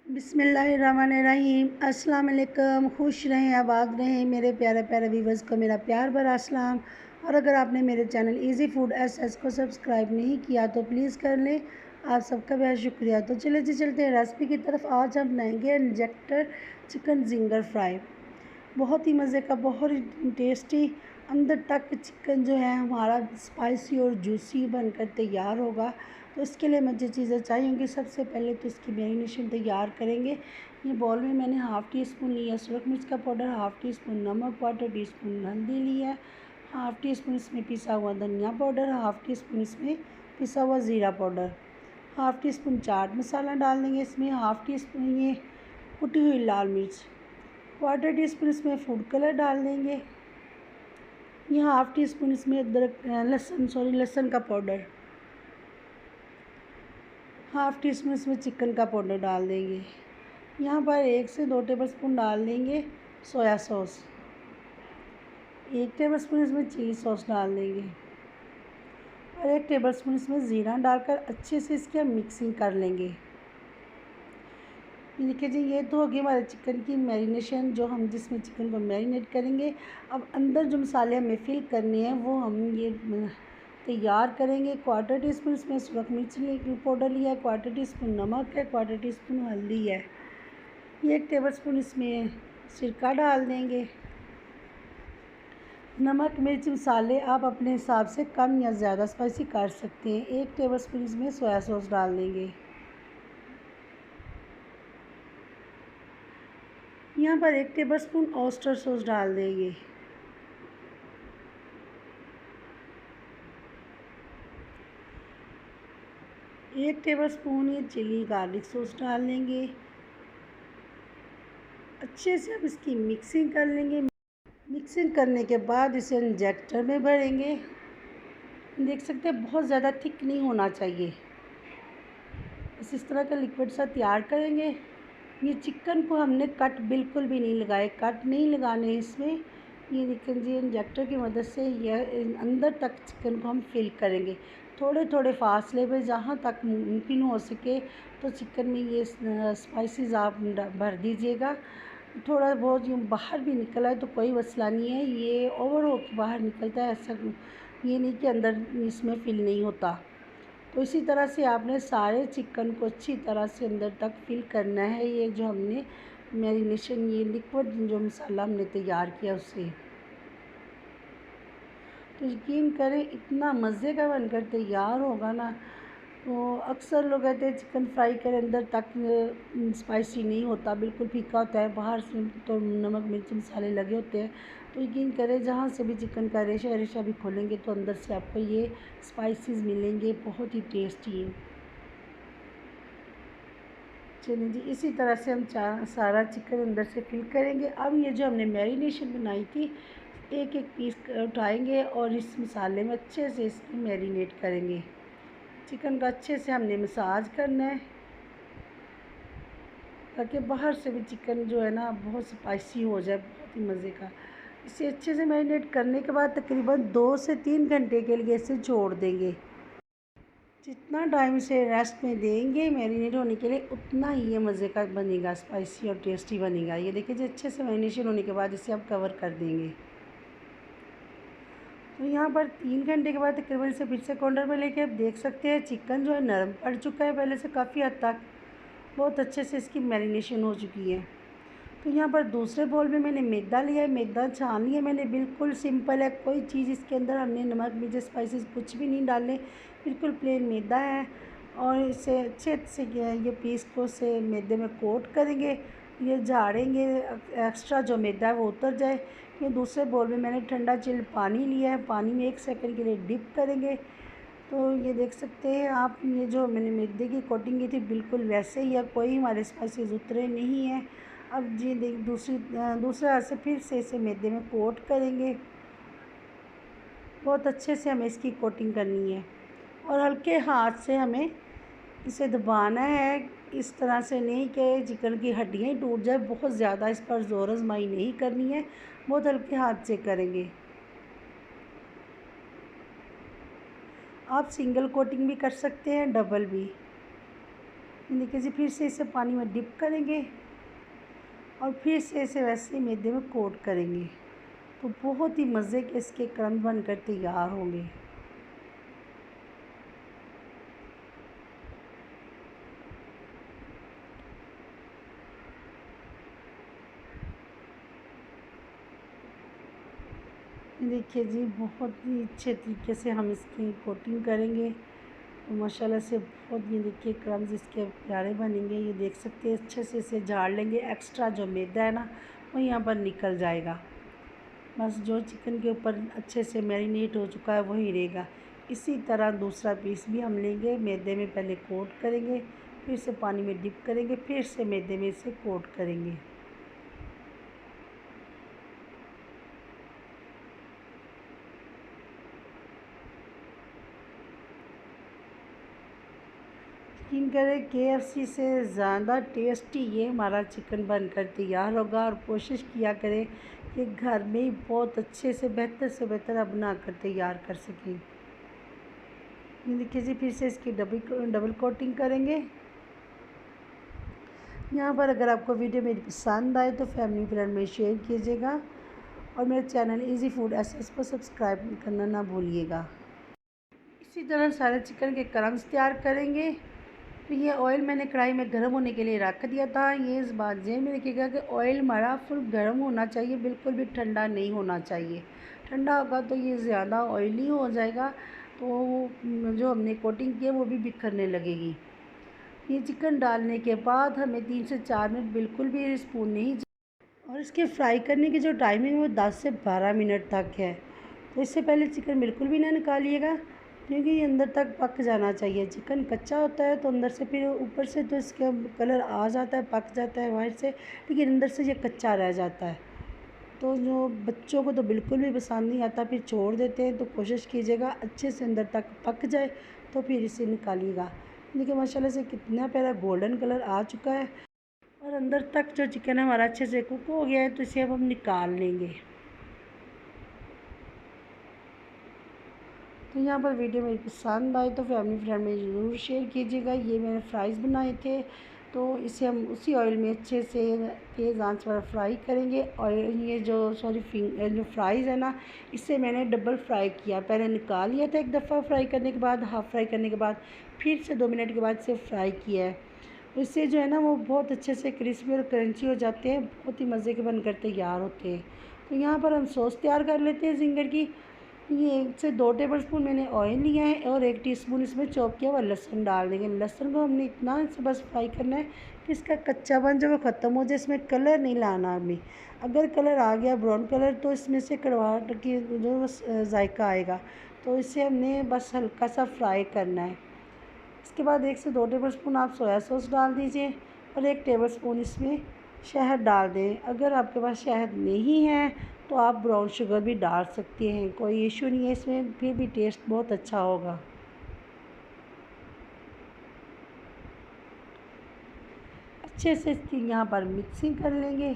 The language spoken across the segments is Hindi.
बिस्मिल्लाहिर्रहमानिर्रहीम। अस्सलाम वालेकुम। खुश रहें, आबाद रहें मेरे प्यारे प्यारे व्यूवर्स को मेरा प्यार भरा सलाम। और अगर आपने मेरे चैनल इजी फूड एस को सब्सक्राइब नहीं किया तो प्लीज़ कर लें। आप सबका बहुत शुक्रिया। तो चले जी चलते हैं रेसिपी की तरफ। आज हम बनाएंगे इंजेक्टर चिकन जिंगर फ्राई। बहुत ही मज़े का, बहुत ही टेस्टी, अंदर तक चिकन जो है हमारा स्पाइसी और जूसी बनकर तैयार होगा। तो इसके लिए मुझे चीज़ें चाहिए होंगी। सबसे पहले तो इसकी मैरिनेशन तैयार करेंगे। ये बॉल में मैंने हाफ़ टी स्पून लिया सुरख मिर्च का पाउडर, हाफ़ टी स्पून नमक, 1/4 टीस्पून हल्दी लिया है, हाफ़ टी स्पून इसमें पिसा हुआ धनिया पाउडर, हाफ़ टी स्पून इसमें पिसा हुआ ज़ीरा powder, half tea spoon chaat masala डाल देंगे इसमें, हाफ़ टी स्पून ये कुटी हुई लाल मिर्च, 1/4 टीस्पून इसमें फूड कलर डाल देंगे। ये हाफ़ टी स्पून इसमें अदरक लहसुन का पाउडर, हाफ़ टी स्पून इसमें चिकन का पाउडर डाल देंगे। यहाँ पर 1 से 2 टेबलस्पून डाल देंगे सोया सॉस, 1 टेबलस्पून इसमें चिली सॉस डाल देंगे और 1 टेबलस्पून इसमें ज़ीरा डालकर अच्छे से इसकी हम मिक्सिंग कर लेंगे। देखिए जी, ये तो होगी हमारे चिकन की मैरिनेशन, जो हम जिसमें चिकन को मैरिनेट करेंगे। अब अंदर जो मसाले हमें फिल करने हैं वो हम ये तैयार करेंगे। 1/4 टीस्पून इसमें सुरख मिर्च पाउडर लिया है, 1/4 टीस्पून नमक है, 1/4 टीस्पून हल्दी है, 1 टेबलस्पून इसमें सिरका डाल देंगे। नमक मिर्च मसाले आप अपने हिसाब से कम या ज़्यादा स्पाइसी कर सकते हैं। 1 टेबलस्पून इसमें सोया सॉस डाल देंगे। यहाँ पर 1 टेबलस्पून ऑयस्टर सॉस डाल देंगे। एक टेबलस्पून ये चिली गार्लिक सॉस डाल देंगे। अच्छे से अब इसकी मिक्सिंग कर लेंगे। मिक्सिंग करने के बाद इसे इंजेक्टर में भरेंगे। देख सकते हैं बहुत ज़्यादा थिक नहीं होना चाहिए, बस इस तरह का लिक्विड सा तैयार करेंगे। ये चिकन को हमने कट बिल्कुल भी नहीं लगाए, कट नहीं लगाने इसमें। ये देखिए जी, इंजेक्टर की मदद से यह अंदर तक चिकन को हम फिल करेंगे थोड़े थोड़े फासले पे, जहाँ तक मुमकिन हो सके तो चिकन में ये स्पाइसेस आप भर दीजिएगा। थोड़ा बहुत यूँ बाहर भी निकला है तो कोई मसला नहीं है, ये ओवर हो के बाहर निकलता है, ऐसा ये नहीं कि अंदर इसमें फिल नहीं होता। तो इसी तरह से आपने सारे चिकन को अच्छी तरह से अंदर तक फिल करना है। ये जो हमने मैरिनेशन, ये लिक्विड जो मसाला हमने तैयार किया उससे, तो यकीन करें इतना मज़े का बनकर तैयार होगा ना। तो अक्सर लोग कहते हैं चिकन फ्राई करें अंदर तक स्पाइसी नहीं होता, बिल्कुल फीका होता है, बाहर से तो नमक मिर्च मसाले लगे होते हैं। तो यकीन करें जहाँ से भी चिकन का रेशा रेशा भी खोलेंगे तो अंदर से आपको ये स्पाइसेस मिलेंगे, बहुत ही टेस्टी है। चलिए जी, इसी तरह से हम सारा चिकन अंदर से फिल करेंगे। अब ये जो हमने मैरिनेशन बनाई थी, एक एक पीस उठाएंगे और इस मसाले में अच्छे से इसकी मैरिनेट करेंगे। चिकन का अच्छे से हमने मसाज करना है ताकि बाहर से भी चिकन जो है ना बहुत स्पाइसी हो जाए, बहुत ही मज़े का। इसे अच्छे से मैरिनेट करने के बाद तकरीबन 2 से 3 घंटे के लिए इसे छोड़ देंगे। जितना टाइम इसे रेस्ट में देंगे मैरिनेट होने के लिए, उतना ही ये मज़े का बनेगा, स्पाइसी और टेस्टी बनेगा। ये देखिए जी, अच्छे से मैरिनेशन होने के बाद इसे आप कवर कर देंगे। तो यहाँ पर 3 घंटे के बाद तकरीबन इसे फिर से काउंटर पर लेके आप देख सकते हैं चिकन जो है नरम पड़ चुका है पहले से काफ़ी हद तक, बहुत अच्छे से इसकी मैरिनेशन हो चुकी है। तो यहाँ पर दूसरे बाउल में मैंने मैदा लिया है, मैदा छान लिया मैंने, बिल्कुल सिंपल है, कोई चीज़ इसके अंदर हमने नमक मिर्च स्पाइसेस कुछ भी नहीं डाले, बिल्कुल प्लेन मैदा है। और इसे अच्छे से ये पीस को से मैदे में कोट करेंगे, ये झाड़ेंगे, एक्स्ट्रा जो मैदा है वो उतर जाए। ये दूसरे बाउल में मैंने ठंडा चिल्ड पानी लिया है, पानी में 1 सेकंड के लिए डिप करेंगे। तो ये देख सकते हैं आप, ये जो मैंने मैदे की कोटिंग की थी बिल्कुल वैसे ही है, कोई हमारे स्पाइसेस उतरे नहीं हैं। अब जी देख दूसरे हाथ से फिर से इसे मैदे में कोट करेंगे। बहुत अच्छे से हमें इसकी कोटिंग करनी है और हल्के हाथ से हमें इसे दबाना है, इस तरह से नहीं कि चिकन की हड्डियाँ ही टूट जाए। बहुत ज़्यादा इस पर ज़ोर आजमाई नहीं करनी है, बहुत हल्के हाथ से करेंगे। आप सिंगल कोटिंग भी कर सकते हैं, डबल भी। देखिए जी, फिर से इसे पानी में डिप करेंगे और फिर से इसे वैसे ही मैदे में कोट करेंगे। तो बहुत ही मज़े के इसके क्रम्ब बनकर तैयार होंगे। देखिए जी, बहुत ही अच्छे तरीके से हम इसकी कोटिंग करेंगे तो माशाल्लाह से बहुत, ये देखिए क्रम्स इसके प्यारे बनेंगे। ये देख सकते हैं, अच्छे से इसे झाड़ लेंगे। एक्स्ट्रा जो मैदा है ना, वो यहाँ पर निकल जाएगा। बस जो चिकन के ऊपर अच्छे से मैरिनेट हो चुका है वही रहेगा। इसी तरह दूसरा पीस भी हम लेंगे, मैदे में पहले कोट करेंगे, फिर से पानी में डिप करेंगे, फिर से मैदे में इसे कोट करेंगे। यकीन करें, KFC से ज़्यादा टेस्टी ये हमारा चिकन बनकर तैयार होगा। और कोशिश किया करें कि घर में ही बहुत अच्छे से बेहतर आप बना कर तैयार कर सकें। ये देखिए जी, फिर से इसकी डबल कोटिंग करेंगे। यहाँ पर अगर आपको वीडियो मेरी पसंद आए तो फैमिली फ्रेंड में शेयर कीजिएगा और मेरे चैनल इजी फूड SS को सब्सक्राइब करना ना भूलिएगा। इसी तरह सारे चिकन के क्रम्स तैयार करेंगे। तो ये ऑयल मैंने कढ़ाई में गर्म होने के लिए रख दिया था। ये इस बात ज़हन में रखिएगा कि ऑयल हमारा फुल गर्म होना चाहिए, बिल्कुल भी ठंडा नहीं होना चाहिए। ठंडा होगा तो ये ज़्यादा ऑयली हो जाएगा, तो जो हमने कोटिंग की है वो भी बिखरने लगेगी। ये चिकन डालने के बाद हमें 3 से 4 मिनट बिल्कुल भी स्पून नहीं, और इसके फ्राई करने की जो टाइमिंग है वो 10 से 12 मिनट तक है। तो इससे पहले चिकन बिल्कुल भी ना निकालिएगा, क्योंकि ये अंदर तक पक जाना चाहिए। चिकन कच्चा होता है तो अंदर से, फिर ऊपर से तो इसका कलर आ जाता है, पक जाता है बाहर से, लेकिन अंदर से ये कच्चा रह जाता है। तो जो बच्चों को तो बिल्कुल भी पसंद नहीं आता, फिर छोड़ देते हैं। तो कोशिश कीजिएगा अच्छे से अंदर तक पक जाए तो फिर इसे निकालिएगा। देखिए माशाल्लाह से कितना प्यारा गोल्डन कलर आ चुका है और अंदर तक जो चिकन है हमारा अच्छे से कुक हो गया है। तो इसे अब हम निकाल लेंगे। तो यहाँ पर वीडियो मेरी पसंद आए तो फैमिली फ्रेंड में ज़रूर शेयर कीजिएगा। ये मैंने फ्राइज़ बनाए थे, तो इसे हम उसी ऑयल में अच्छे से तेज़ आंच पर फ्राई करेंगे। और ये जो जो फ्राइज़ है ना, इससे मैंने डबल फ्राई किया। पहले निकाल लिया था एक दफ़ा फ्राई करने के बाद, हाफ़ फ्राई करने के बाद, फिर से 2 मिनट के बाद इसे फ्राई किया है। इससे जो है ना वो बहुत अच्छे से क्रिस्पी और क्रंची हो जाते हैं, बहुत ही मज़े के बनकर तैयार होते हैं। तो यहाँ पर हम सॉस तैयार कर लेते हैं ज़िंगर की। ये 1 से 2 टेबलस्पून मैंने ऑयल लिया है और 1 टीस्पून इसमें चॉप किया हुआ लहसुन डाल देंगे। लहसुन को हमने इतना से बस फ्राई करना है कि इसका कच्चापन जो वो ख़त्म हो जाए। इसमें कलर नहीं लाना हमें। अगर कलर आ गया ब्राउन कलर, तो इसमें से कड़वाहट की जो जायका आएगा। तो इसे हमने बस हल्का सा फ्राई करना है। इसके बाद 1 से 2 टेबलस्पून आप सोया सॉस डाल दीजिए और 1 टेबलस्पून इसमें शहद डाल दें। अगर आपके पास शहद नहीं है तो आप ब्राउन शुगर भी डाल सकते हैं, कोई इशू नहीं है इसमें, फिर भी टेस्ट बहुत अच्छा होगा। अच्छे से इसकी यहाँ पर मिक्सिंग कर लेंगे।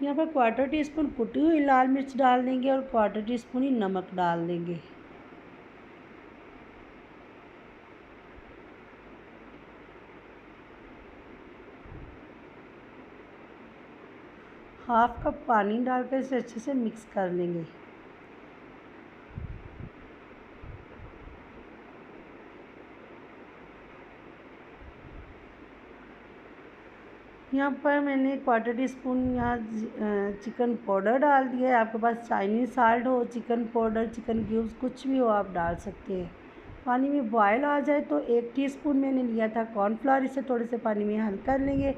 यहाँ पर 1/4 टीस्पून कुटी हुई लाल मिर्च डाल देंगे और 1/4 टीस्पून ही नमक डाल देंगे। हाफ कप पानी डालकर इसे अच्छे से मिक्स कर लेंगे। यहाँ पर मैंने 1/4 टीस्पून यहाँ चिकन पाउडर डाल दिया है। आपके पास चाइनीज़ साल्ट हो, चिकन पाउडर, चिकन क्यूब्स कुछ भी हो आप डाल सकते हैं। पानी में बॉयल आ जाए तो 1 टीस्पून मैंने लिया था कॉर्नफ्लावर, इसे थोड़े से पानी में हल कर लेंगे।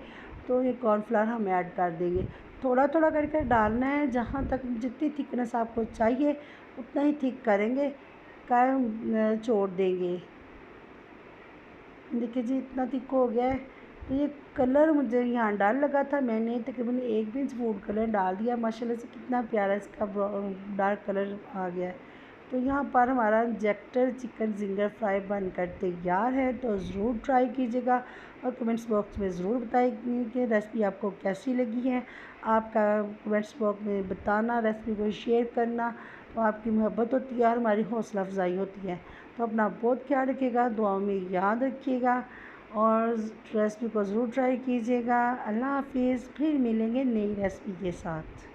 तो ये कॉर्नफ्लावर हम ऐड कर देंगे। थोड़ा थोड़ा करके डालना है, जहाँ तक जितनी थिकनेस आपको चाहिए उतना ही थिक करेंगे, कायम छोड़ देंगे। देखिए जी, इतना थिक हो गया है। तो ये कलर मुझे यहाँ डर लगा था, मैंने तकरीबन 1 पिंच फूड कलर डाल दिया। माशाल्लाह से कितना प्यारा इसका डार्क कलर आ गया है। तो यहाँ पर हमारा इंजेक्टर चिकन जिंगर फ्राई बनकर तैयार है। तो ज़रूर ट्राई कीजिएगा और कमेंट्स बॉक्स में ज़रूर बताइए कि रेसिपी आपको कैसी लगी है। आपका कमेंट्स बॉक्स में बताना, रेसिपी को शेयर करना, तो आपकी मोहब्बत होती है और हमारी हौसला अफजाई होती है। तो अपना बहुत ख्याल रखिएगा, दुआओं में याद रखिएगा और रेसिपी को ज़रूर ट्राई कीजिएगा। अल्लाह हाफिज़, फिर मिलेंगे नई रेसिपी के साथ।